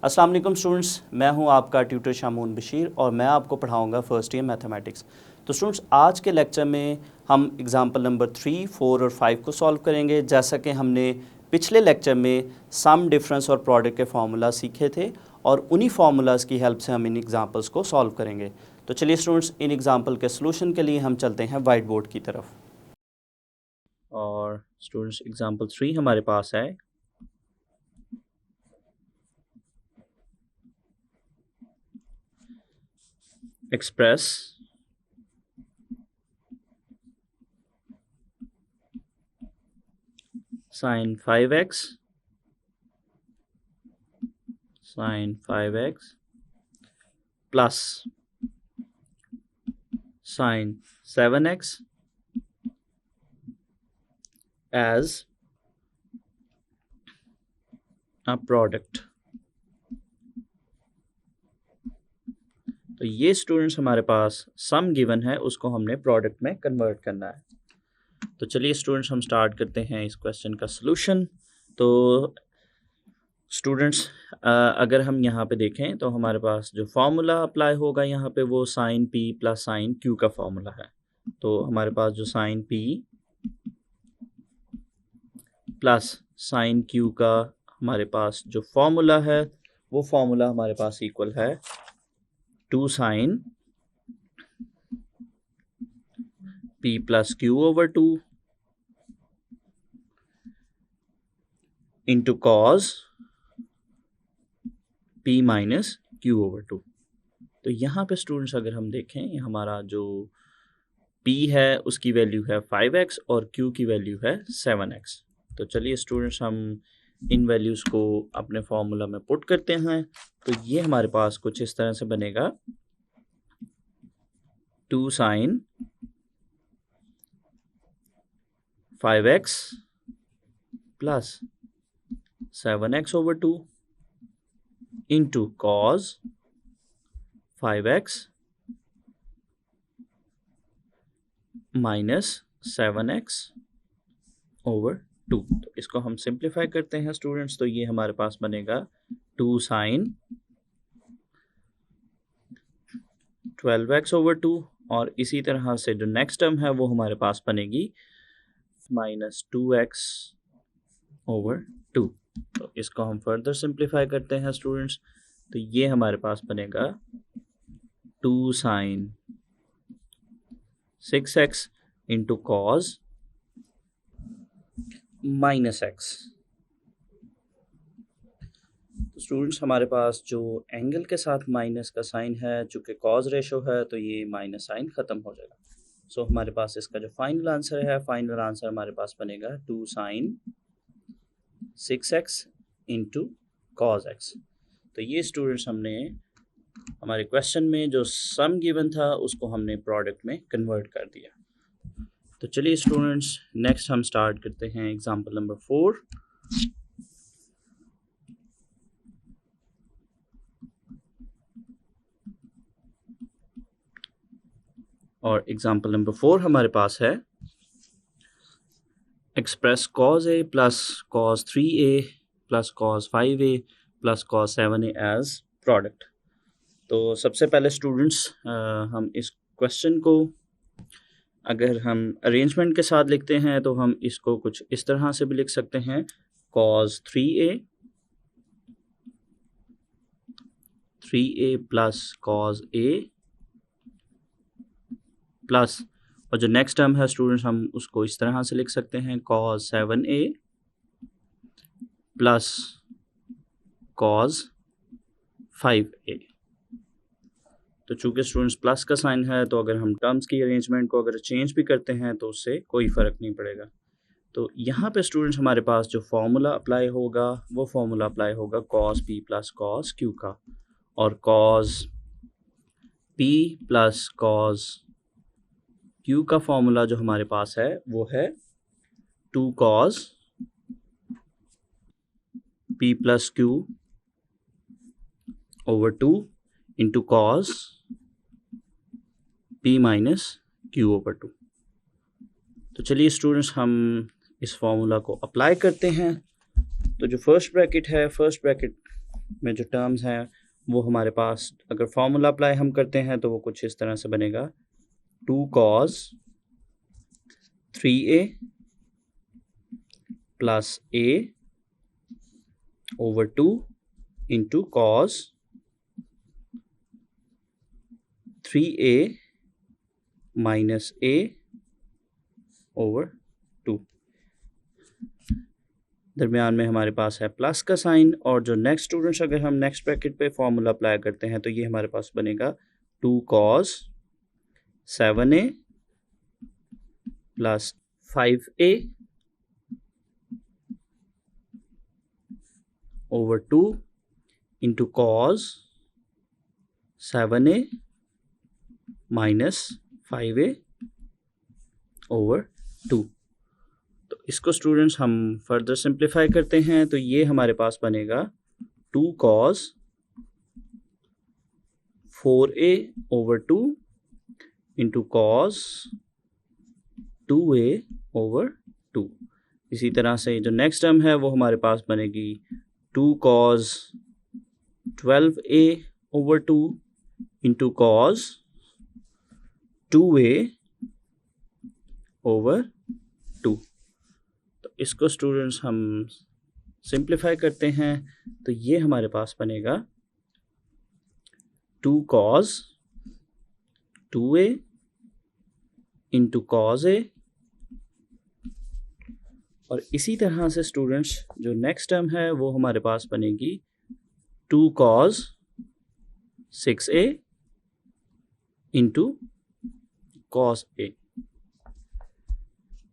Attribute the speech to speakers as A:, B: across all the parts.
A: अस्सलाम वालेकुम स्टूडेंट्स, मैं हूं आपका ट्यूटर शामून बशीर और मैं आपको पढ़ाऊंगा फर्स्ट ईयर मैथमेटिक्स। तो स्टूडेंट्स, आज के लेक्चर में हम एग्जांपल नंबर 3, 4 और 5 को सॉल्व करेंगे। जैसा कि हमने पिछले लेक्चर में सम, डिफरेंस और प्रोडक्ट के फार्मूला सीखे थे और उन्हीं फार्मूलाज की हेल्प से हम इन एग्जाम्पल्स को सॉल्व करेंगे। तो चलिए स्टूडेंट्स, इन एग्जाम्पल के सोल्यूशन के लिए हम चलते हैं वाइट बोर्ड की तरफ। और स्टूडेंट्स, एग्जाम्पल 3 हमारे पास है। Express sin 5x plus sin 7x as a product। तो ये स्टूडेंट्स हमारे पास सम गिवन है, उसको हमने प्रोडक्ट में कन्वर्ट करना है। तो चलिए स्टूडेंट्स, हम स्टार्ट करते हैं इस क्वेश्चन का सलूशन। तो स्टूडेंट्स, अगर हम यहाँ पे देखें तो हमारे पास जो फार्मूला अप्लाई होगा यहाँ पे वो sine p plus sine q का फार्मूला है। तो हमारे पास जो sine p plus sine q का हमारे पास जो फार्मूला है वो फार्मूला हमारे पास इक्वल है 2 sine p plus q over 2 into cos p minus q over 2। तो यहाँ पे स्टूडेंट्स अगर हम देखें, हमारा जो p है उसकी वैल्यू है 5x और q की वैल्यू है 7x। तो चलिए स्टूडेंट्स, हम इन वैल्यूज़ को अपने फॉर्मूला में पुट करते हैं। तो ये हमारे पास कुछ इस तरह से बनेगा 2 sine 5x plus 7x over 2 into cos 5x minus 7x over 2। तो इसको हम सिंप्लीफाई करते हैं स्टूडेंट्स। तो ये हमारे पास बनेगा 2 साइन 12x ओवर 2 और इसी तरह से जो नेक्स्ट टर्म है वो हमारे पास बनेगी माइनस 2x ओवर 2। तो इसको हम फर्दर सिंप्लीफाई करते हैं स्टूडेंट्स। तो ये हमारे पास बनेगा 2 sine 6x into cos minus x। तो स्टूडेंट्स, हमारे पास जो एंगल के साथ माइनस का साइन है, चूँकि कॉस रेशो है तो ये माइनस साइन ख़त्म हो जाएगा। सो हमारे पास इसका जो फाइनल आंसर हमारे पास बनेगा 2 sine 6x into cos x। तो ये स्टूडेंट्स, हमने हमारे क्वेश्चन में जो सम गिवन था उसको हमने प्रोडक्ट में कन्वर्ट कर दिया। तो चलिए स्टूडेंट्स, नेक्स्ट हम स्टार्ट करते हैं एग्जांपल नंबर 4। और एग्जांपल नंबर 4 हमारे पास है express cos a plus cos 3a plus cos 5a plus cos 7a as product. तो सबसे पहले स्टूडेंट्स, हम इस क्वेश्चन को अगर हम अरेंजमेंट के साथ लिखते हैं तो हम इसको कुछ इस तरह से भी लिख सकते हैं cos 3a plus cos a plus, और जो नेक्स्ट टर्म है स्टूडेंट्स हम उसको इस तरह से लिख सकते हैं cos 7a plus cos 5a। तो चूँकि स्टूडेंट्स प्लस का साइन है तो अगर हम टर्म्स की अरेंजमेंट को अगर चेंज भी करते हैं तो उससे कोई फ़र्क नहीं पड़ेगा। तो यहाँ पे स्टूडेंट्स हमारे पास जो फार्मूला अप्लाई होगा वो फार्मूला अप्लाई होगा cos p plus cos q का, और cos p plus cos q का फॉर्मूला जो हमारे पास है वो है 2 cos p plus q over 2 into cos p minus q over 2। तो चलिए स्टूडेंट्स, हम इस फॉर्मूला को अप्लाई करते हैं। तो जो फर्स्ट ब्रैकेट है, फर्स्ट ब्रैकेट में जो टर्म्स हैं वो हमारे पास अगर फॉर्मूला अप्लाई हम करते हैं तो वो कुछ इस तरह से बनेगा 2 cos 3a plus a over 2 into cos 3a minus a over 2। दरमियान में हमारे पास है प्लस का साइन, और जो नेक्स्ट स्टूडेंट्स अगर हम नेक्स्ट ब्रैकेट पे फॉर्मूला अप्लाई करते हैं तो ये हमारे पास बनेगा 2 cos 7a plus 5a over 2 into cos 7a minus 5a over 2। तो इसको स्टूडेंट्स हम फर्दर सिंप्लीफाई करते हैं तो ये हमारे पास बनेगा 2 cos 4a over 2 into cos 2a over 2। इसी तरह से जो नेक्स्ट टर्म है वो हमारे पास बनेगी 2 cos 12a over 2 into cos 2a over 2। तो इसको स्टूडेंट्स हम सिंप्लीफाई करते हैं तो ये हमारे पास बनेगा 2 cos 2a into cos a, और इसी तरह से स्टूडेंट्स जो नेक्स्ट टर्म है वो हमारे पास बनेगी 2 cos 6a into cos a।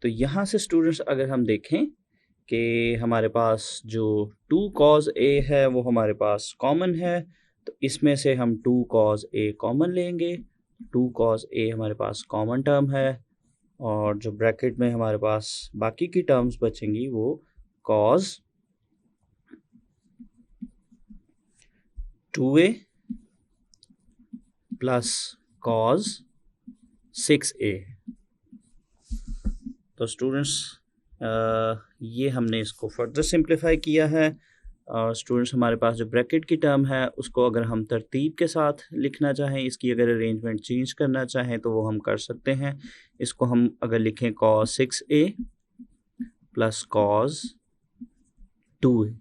A: तो यहाँ से स्टूडेंट्स अगर हम देखें कि हमारे पास जो 2 cos a है वो हमारे पास कॉमन है, तो इसमें से हम 2 cos a कॉमन लेंगे। 2 cos a हमारे पास कॉमन टर्म है, और जो ब्रैकेट में हमारे पास बाकी की टर्म्स बचेंगी वो cos 2a plus cos 6a। तो स्टूडेंट्स ये हमने इसको फर्दर सिंप्लीफाई किया है, और स्टूडेंट्स हमारे पास जो ब्रैकेट की टर्म है उसको अगर हम तरतीब के साथ लिखना चाहें, इसकी अगर अरेंजमेंट चेंज करना चाहें तो वो हम कर सकते हैं। इसको हम अगर लिखें cos 6a plus cos 2a,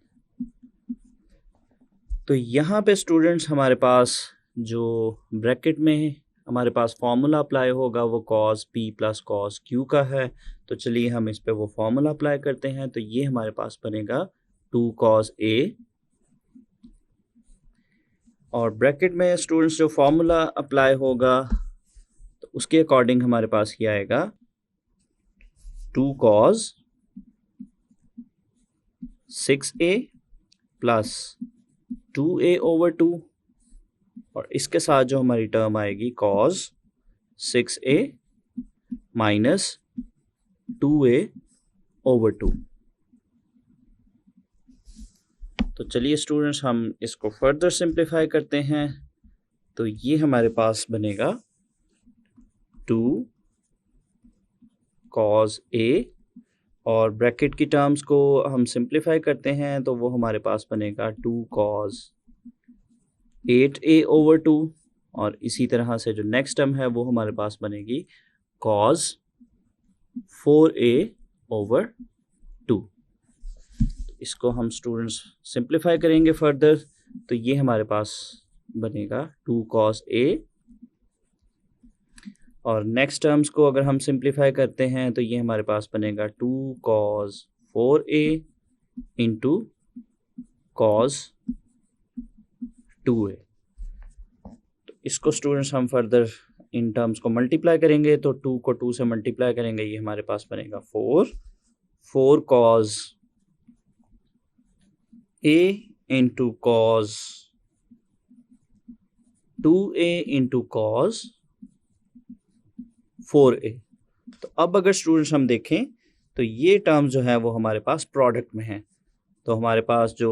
A: तो यहाँ पे स्टूडेंट्स हमारे पास जो ब्रैकेट में हमारे पास फॉर्मूला अप्लाई होगा वो cos p plus cos q का है। तो चलिए हम इस पे वो फॉर्मूला अप्लाई करते हैं। तो ये हमारे पास बनेगा 2 cos a, और ब्रैकेट में स्टूडेंट्स जो फॉर्मूला अप्लाई होगा तो उसके अकॉर्डिंग हमारे पास ये आएगा 2 cos 6a plus 2a over 2, और इसके साथ जो हमारी टर्म आएगी cos 6a minus 2a over 2। तो चलिए स्टूडेंट्स हम इसको फर्दर सिंप्लीफाई करते हैं। तो ये हमारे पास बनेगा 2 cos a, और ब्रैकेट की टर्म्स को हम सिंप्लीफाई करते हैं तो वो हमारे पास बनेगा 2 cos 8a over 2, और इसी तरह से जो नेक्स्ट टर्म है वो हमारे पास बनेगी cos 4a over 2। इसको हम स्टूडेंट्स सिंप्लीफाई करेंगे फर्दर, तो ये हमारे पास बनेगा 2 cos a, और नेक्स्ट टर्म्स को अगर हम सिंप्लीफाई करते हैं तो ये हमारे पास बनेगा 2 cos 4a into cos 2a। तो इसको स्टूडेंट्स हम फर्दर इन टर्म्स को मल्टीप्लाई करेंगे, तो 2 को 2 से मल्टीप्लाई करेंगे, ये हमारे पास बनेगा 4 cos a into cos 2a into cos 4a। तो अब अगर स्टूडेंट्स हम देखें तो ये टर्म जो है वो हमारे पास प्रोडक्ट में है। तो हमारे पास जो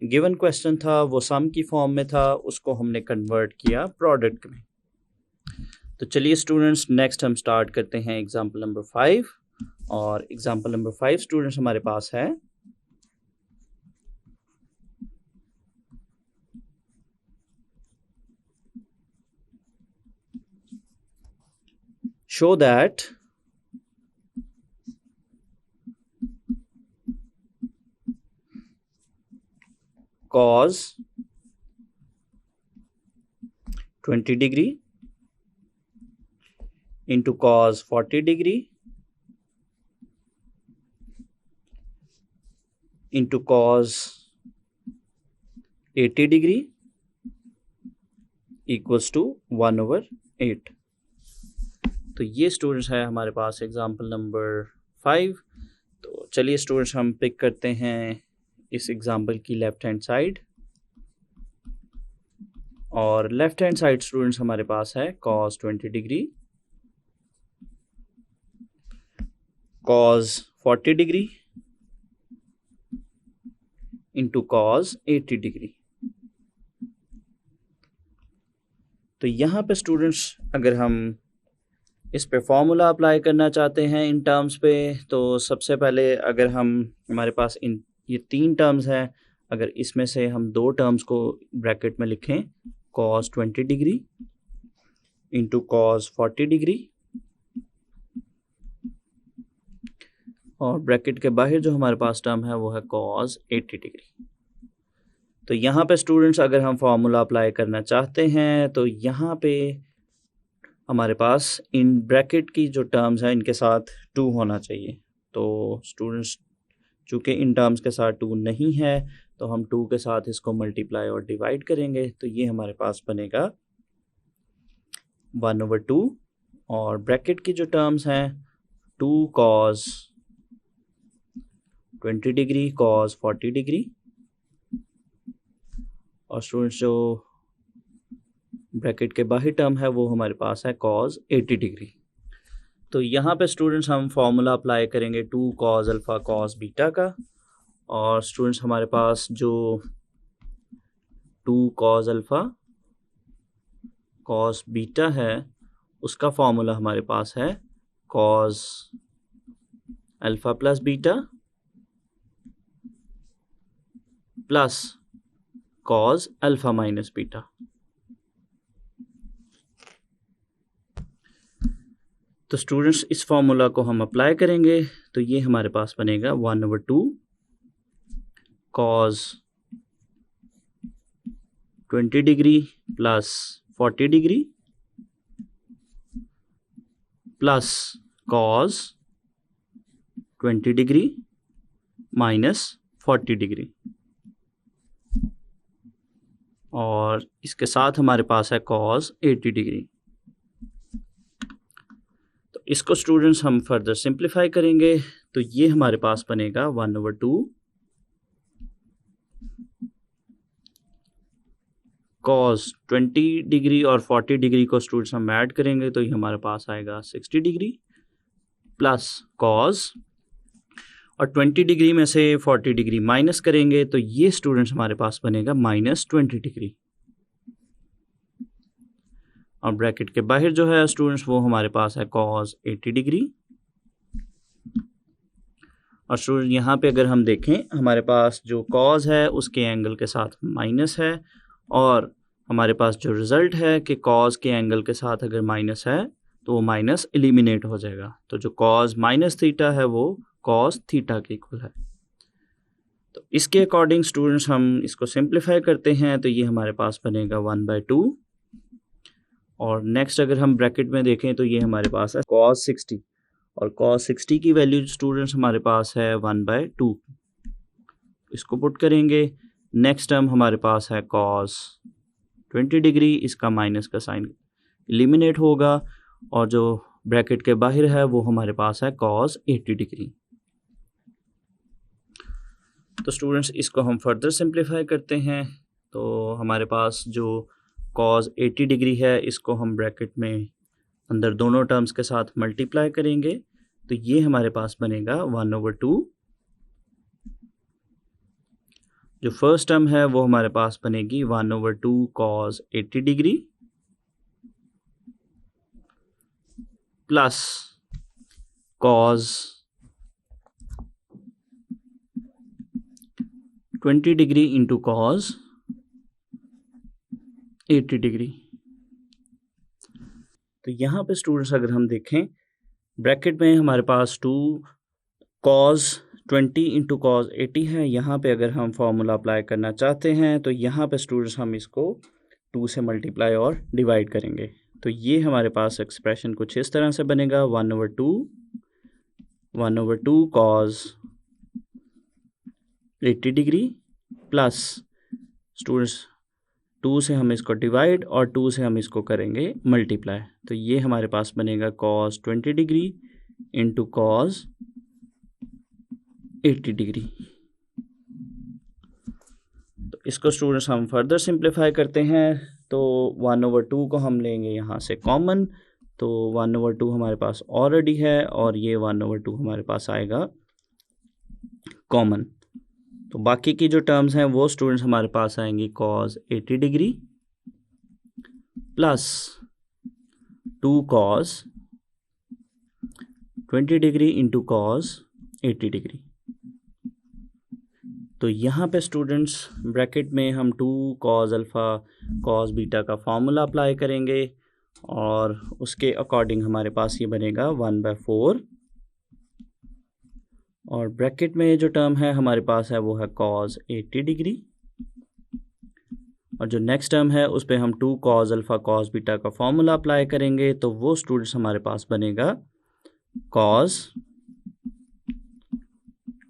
A: गिवन क्वेश्चन था वो सम की फॉर्म में था, उसको हमने कन्वर्ट किया प्रोडक्ट में। तो चलिए स्टूडेंट्स नेक्स्ट हम स्टार्ट करते हैं एग्जाम्पल नंबर 5, और एग्जाम्पल नंबर 5 स्टूडेंट्स हमारे पास है show that cos 20 degree into cos 40 degree into cos 80 degree equals to 1/8। तो ये स्टूडेंट्स है हमारे पास एग्जाम्पल नंबर 5। तो चलिए स्टूडेंट्स हम पिक करते हैं इस एग्जाम्पल की लेफ्ट हैंड साइड, और लेफ्ट हैंड साइड स्टूडेंट्स हमारे पास है cos 20 degree, cos 40 degree into cos 80 degree. तो यहाँ पे स्टूडेंट्स अगर हम इस पे फॉर्मूला अप्लाई करना चाहते हैं इन टर्म्स पे, तो सबसे पहले अगर हमारे पास इन ये 3 टर्म्स हैं, अगर इसमें से हम 2 टर्म्स को ब्रैकेट में लिखें, cos 20 degree into cos 40 degree, और ब्रैकेट के बाहर जो हमारे पास टर्म है वो है cos 80 डिग्री। तो यहाँ पे स्टूडेंट्स अगर हम फॉर्मूला अप्लाई करना चाहते हैं तो यहाँ पे हमारे पास इन ब्रैकेट की जो टर्म्स हैं इनके साथ 2 होना चाहिए। तो स्टूडेंट्स चूँकि इन टर्म्स के साथ 2 नहीं है तो हम 2 के साथ इसको मल्टीप्लाई और डिवाइड करेंगे, तो ये हमारे पास बनेगा 1/2, और ब्रैकेट की जो टर्म्स हैं 2 cos 20 डिग्री cos 40 डिग्री, और स्टूडेंट्स जो ब्रैकेट के बाहर टर्म है वो हमारे पास है cos 80 डिग्री। तो यहाँ पे स्टूडेंट्स हम फॉर्मूला अप्लाई करेंगे 2 cos अल्फ़ा cos बीटा का, और स्टूडेंट्स हमारे पास जो 2 cos अल्फ़ा cos बीटा है उसका फॉर्मूला हमारे पास है cos alpha plus beta plus cos alpha minus beta. तो स्टूडेंट्स इस फॉर्मूला को हम अप्लाई करेंगे तो ये हमारे पास बनेगा 1/2 cos 20 degree plus 40 degree plus cos 20 degree minus 40 degree, और इसके साथ हमारे पास है cos 80 डिग्री। तो इसको स्टूडेंट्स हम फर्दर सिंप्लीफाई करेंगे तो ये हमारे पास बनेगा 1/2 cos 20 डिग्री और 40 डिग्री को स्टूडेंट्स हम ऐड करेंगे तो ये हमारे पास आएगा 60 डिग्री प्लस cos, और 20 डिग्री में से 40 डिग्री माइनस करेंगे तो ये स्टूडेंट्स हमारे पास बनेगा -20 डिग्री, और ब्रैकेट के बाहर जो है स्टूडेंट्स वो हमारे पास है cos 80 डिग्री। और स्टूडेंट यहाँ पे अगर हम देखें हमारे पास जो cos है उसके एंगल के साथ माइनस है, और हमारे पास जो रिज़ल्ट है कि cos के एंगल के साथ अगर माइनस है तो वो माइनस एलिमिनेट हो जाएगा, तो जो cos माइनस थीटा है वो cos थीटा के इक्वल है। तो इसके अकॉर्डिंग स्टूडेंट्स हम इसको सिंप्लीफाई करते हैं तो ये हमारे पास बनेगा 1/2, और नेक्स्ट अगर हम ब्रैकेट में देखें तो ये हमारे पास है cos 60, और cos 60 की वैल्यू स्टूडेंट्स हमारे पास है 1/2। इसको पुट करेंगे, नेक्स्ट टर्म हमारे पास है cos 20 डिग्री, इसका माइनस का साइन एलिमिनेट होगा, और जो ब्रैकेट के बाहर है वो हमारे पास है cos 80 डिग्री। तो स्टूडेंट्स इसको हम फर्दर सिंप्लीफाई करते हैं तो हमारे पास जो cos 80 डिग्री है इसको हम ब्रैकेट में अंदर दोनों टर्म्स के साथ मल्टीप्लाई करेंगे तो ये हमारे पास बनेगा 1/2। जो फर्स्ट टर्म है वो हमारे पास बनेगी 1/2 cos 80 degree plus cos 20 degree into cos 80 degree. तो यहाँ पे स्टूडेंट्स अगर हम देखें ब्रैकेट में हमारे पास 2 cos 20 इंटू cos 80 है। यहाँ पे अगर हम फॉर्मूला अप्लाई करना चाहते हैं तो यहाँ पे स्टूडेंट्स हम इसको 2 से मल्टीप्लाई और डिवाइड करेंगे। तो ये हमारे पास एक्सप्रेशन कुछ इस तरह से बनेगा 1/2 cos 80 डिग्री प्लस स्टूडेंट्स 2 से हम इसको डिवाइड और 2 से हम इसको करेंगे मल्टीप्लाई। तो ये हमारे पास बनेगा cos 20 degree into cos 80 degree. तो इसको स्टूडेंट्स हम फर्दर सिंप्लीफाई करते हैं। तो 1/2 को हम लेंगे यहाँ से कॉमन, तो 1/2 हमारे पास ऑलरेडी है और ये 1/2 हमारे पास आएगा कॉमन। तो बाकी की जो टर्म्स हैं वो स्टूडेंट्स हमारे पास आएंगी cos 80 degree plus 2 cos 20 degree into cos 80 degree. तो यहाँ पे स्टूडेंट्स ब्रैकेट में हम 2 cos अल्फ़ा cos बीटा का फॉर्मूला अप्लाई करेंगे और उसके अकॉर्डिंग हमारे पास ये बनेगा 1/4 और ब्रैकेट में जो टर्म है हमारे पास है वो है cos 80 डिग्री और जो नेक्स्ट टर्म है उस पर हम 2 cos अल्फ़ा cos बीटा का फॉर्मूला अप्लाई करेंगे। तो वो स्टूडेंट्स हमारे पास बनेगा cos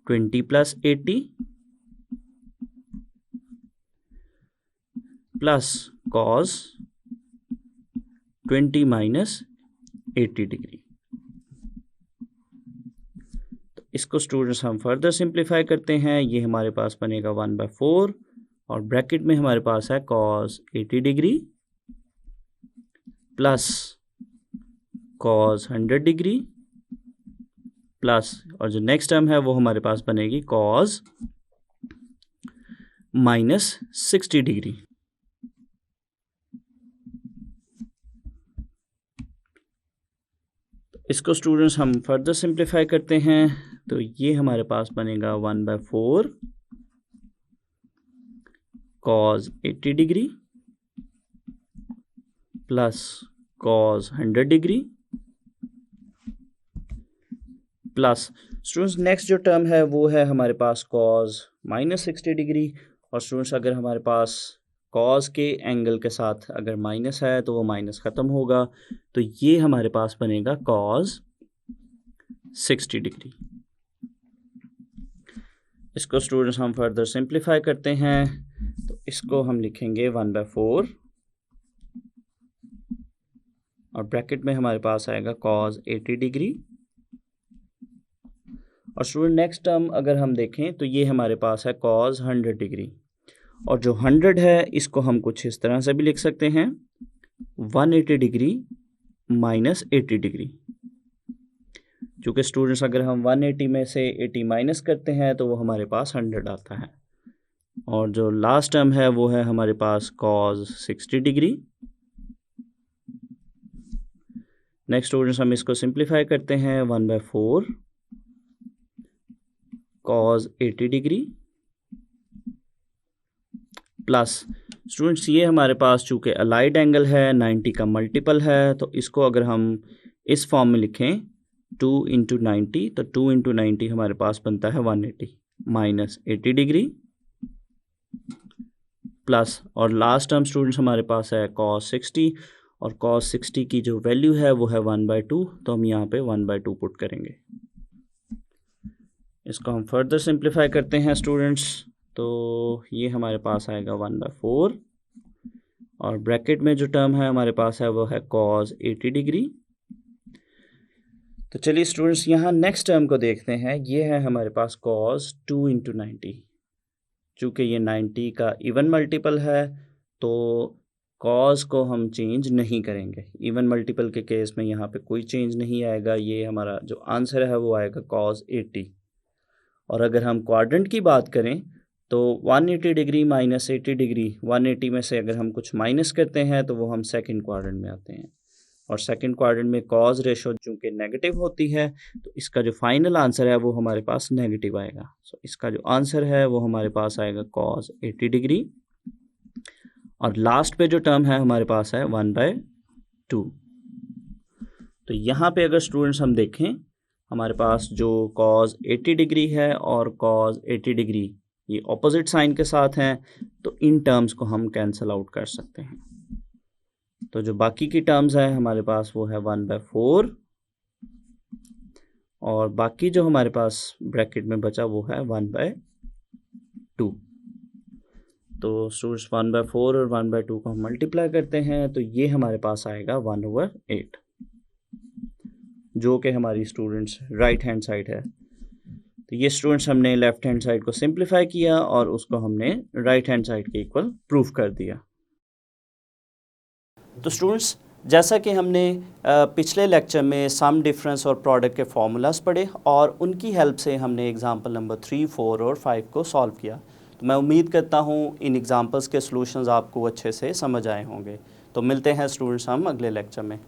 A: 20 plus 80 plus cos 20 minus 80 degree. तो इसको स्टूडेंट्स हम फर्दर सिंप्लीफाई करते हैं। ये हमारे पास बनेगा 1/4 और ब्रैकेट में हमारे पास है cos 80 degree plus cos 100 degree plus और जो नेक्स्ट टर्म है वो हमारे पास बनेगी cos माइनस 60 डिग्री। इसको स्टूडेंट्स हम फर्दर सिंप्लीफाई करते हैं। तो ये हमारे पास बनेगा 1/4 cos 80 degree plus cos 100 degree plus students next जो टर्म है वो है हमारे पास cos माइनस 60 डिग्री और स्टूडेंट्स अगर हमारे पास cos के एंगल के साथ अगर माइनस है तो वो माइनस ख़त्म होगा। तो ये हमारे पास बनेगा cos 60 डिग्री। इसको स्टूडेंट्स हम फर्दर सिंप्लीफाई करते हैं। तो इसको हम लिखेंगे 1/4 और ब्रैकेट में हमारे पास आएगा cos 80 डिग्री और स्टूडेंट नेक्स्ट टर्म अगर हम देखें तो ये हमारे पास है cos 100 डिग्री और जो 100 है इसको हम कुछ इस तरह से भी लिख सकते हैं 180 डिग्री माइनस 80 डिग्री। चूँकि स्टूडेंट्स अगर हम 180 में से 80 माइनस करते हैं तो वो हमारे पास 100 आता है और जो लास्ट टर्म है वो है हमारे पास cos 60 डिग्री। नेक्स्ट स्टूडेंट्स हम इसको सिंप्लीफाई करते हैं 1/4 cos 80 डिग्री प्लस स्टूडेंट्स ये हमारे पास चूँकि अलाइड एंगल है 90 का मल्टीपल है तो इसको अगर हम इस फॉर्म में लिखें 2 इंटू 90 तो 2 इंटू 90 हमारे पास बनता है 180 माइनस 80 डिग्री प्लस और लास्ट टर्म स्टूडेंट्स हमारे पास है cos 60 और cos 60 की जो वैल्यू है वो है 1/2 तो हम यहाँ पे 1/2 पुट करेंगे। इसको हम फर्दर सिंप्लीफाई करते हैं स्टूडेंट्स। तो ये हमारे पास आएगा 1/4 और ब्रैकेट में जो टर्म है हमारे पास है वो है cos 80 डिग्री। तो चलिए स्टूडेंट्स यहाँ नेक्स्ट टर्म को देखते हैं। ये है हमारे पास cos 2 इंटू 90। चूँकि ये 90 का इवन मल्टीपल है तो cos को हम चेंज नहीं करेंगे। इवन मल्टीपल के केस में यहाँ पे कोई चेंज नहीं आएगा। ये हमारा जो आंसर है वो आएगा cos 80। और अगर हम क्वाड्रेंट की बात करें तो 180 डिग्री माइनस 80 डिग्री 180 में से अगर हम कुछ माइनस करते हैं तो वो हम सेकंड क्वाड्रेंट में आते हैं और सेकंड क्वाड्रेंट में कॉज रेशो चूँकि नेगेटिव होती है तो इसका जो फाइनल आंसर है वो हमारे पास नेगेटिव आएगा। सो इसका जो आंसर है वो हमारे पास आएगा cos 80 डिग्री और लास्ट पे जो टर्म है हमारे पास है 1/2। तो यहाँ पे अगर स्टूडेंट्स हम देखें, हमारे पास जो cos 80 डिग्री है और cos 80 डिग्री ये ऑपोजिट साइन के साथ हैं, तो इन टर्म्स को हम कैंसिल आउट कर सकते हैं। तो जो बाकी की टर्म्स है हमारे पास वो है 1/4 और बाकी जो हमारे पास ब्रैकेट में बचा वो है 1/2। तो स्टूडेंट्स 1/4 और 1/2 को हम मल्टीप्लाई करते हैं तो ये हमारे पास आएगा 1/8, जो कि हमारी स्टूडेंट्स राइट हैंड साइड है। तो ये स्टूडेंट्स हमने लेफ्ट हैंड साइड को सिंप्लीफाई किया और उसको हमने राइट हैंड साइड के इक्वल प्रूफ कर दिया। तो स्टूडेंट्स जैसा कि हमने पिछले लेक्चर में सम, डिफरेंस और प्रोडक्ट के फार्मूलाज पढ़े और उनकी हेल्प से हमने एग्जांपल नंबर 3, 4 और 5 को सॉल्व किया। तो मैं उम्मीद करता हूँ इन एग्जांपल्स के सॉल्यूशंस आपको अच्छे से समझ आए होंगे। तो मिलते हैं स्टूडेंट्स हम अगले लेक्चर में।